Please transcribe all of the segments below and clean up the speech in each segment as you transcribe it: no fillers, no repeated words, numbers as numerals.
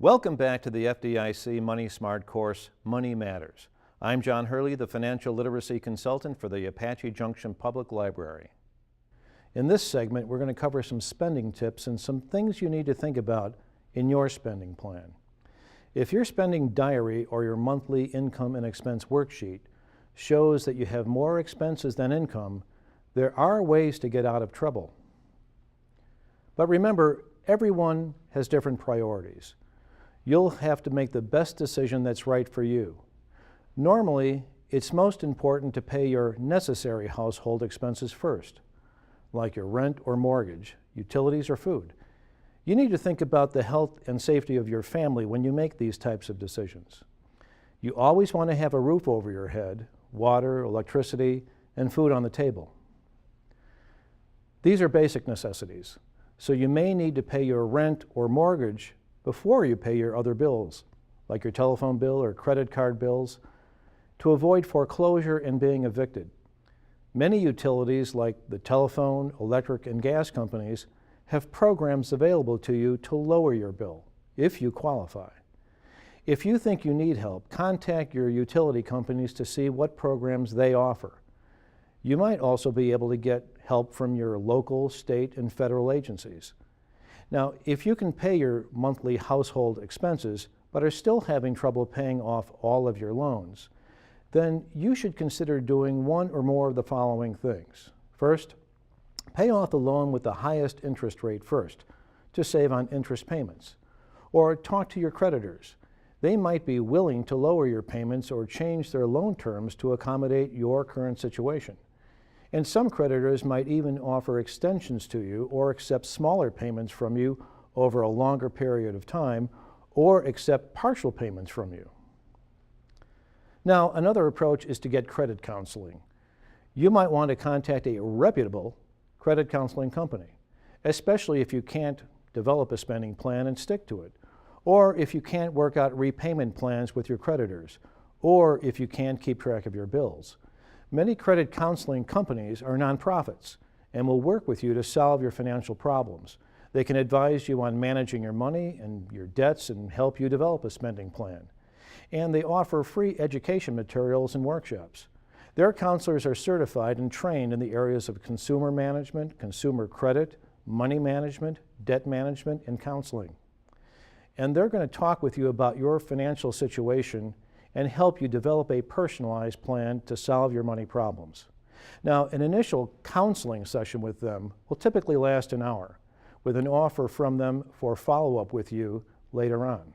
Welcome back to the FDIC Money Smart course, Money Matters. I'm John Hurley, the Financial Literacy Consultant for the Apache Junction Public Library. In this segment, we're going to cover some spending tips and some things you need to think about in your spending plan. If your spending diary or your monthly income and expense worksheet shows that you have more expenses than income, there are ways to get out of trouble. But remember, everyone has different priorities. You'll have to make the best decision that's right for you. Normally, it's most important to pay your necessary household expenses first, like your rent or mortgage, utilities or food. You need to think about the health and safety of your family when you make these types of decisions. You always want to have a roof over your head, water, electricity, and food on the table. These are basic necessities, so you may need to pay your rent or mortgage before you pay your other bills, like your telephone bill or credit card bills, to avoid foreclosure and being evicted. Many utilities, like the telephone, electric, and gas companies, have programs available to you to lower your bill, if you qualify. If you think you need help, contact your utility companies to see what programs they offer. You might also be able to get help from your local, state, and federal agencies. Now, if you can pay your monthly household expenses, but are still having trouble paying off all of your loans, then you should consider doing one or more of the following things. First, pay off the loan with the highest interest rate first to save on interest payments. Or talk to your creditors. They might be willing to lower your payments or change their loan terms to accommodate your current situation. And some creditors might even offer extensions to you or accept smaller payments from you over a longer period of time, or accept partial payments from you. Now, another approach is to get credit counseling. You might want to contact a reputable credit counseling company, especially if you can't develop a spending plan and stick to it, or if you can't work out repayment plans with your creditors, or if you can't keep track of your bills. Many credit counseling companies are nonprofits and will work with you to solve your financial problems. They can advise you on managing your money and your debts and help you develop a spending plan. And they offer free education materials and workshops. Their counselors are certified and trained in the areas of consumer management, consumer credit, money management, debt management, and counseling. And they're going to talk with you about your financial situation and help you develop a personalized plan to solve your money problems. Now, an initial counseling session with them will typically last an hour, with an offer from them for follow-up with you later on.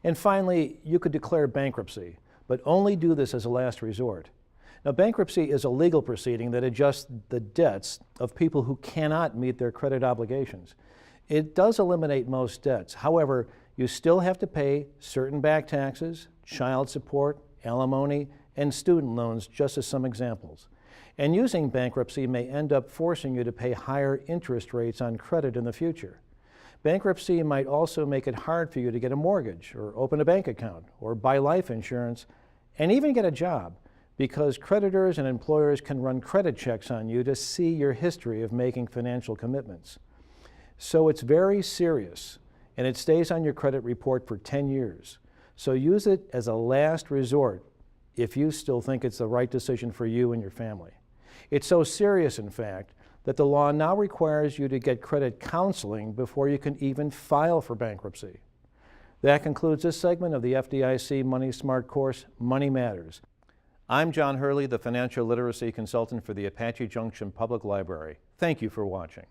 And finally, you could declare bankruptcy, but only do this as a last resort. Now, bankruptcy is a legal proceeding that adjusts the debts of people who cannot meet their credit obligations. It does eliminate most debts. However, you still have to pay certain back taxes, child support, alimony, and student loans, just as some examples. And using bankruptcy may end up forcing you to pay higher interest rates on credit in the future. Bankruptcy might also make it hard for you to get a mortgage, or open a bank account, or buy life insurance, and even get a job, because creditors and employers can run credit checks on you to see your history of making financial commitments. So it's very serious, and it stays on your credit report for 10 years. So use it as a last resort if you still think it's the right decision for you and your family. It's so serious, in fact, that the law now requires you to get credit counseling before you can even file for bankruptcy. That concludes this segment of the FDIC Money Smart course, Money Matters. I'm John Hurley, the Financial Literacy Consultant for the Apache Junction Public Library. Thank you for watching.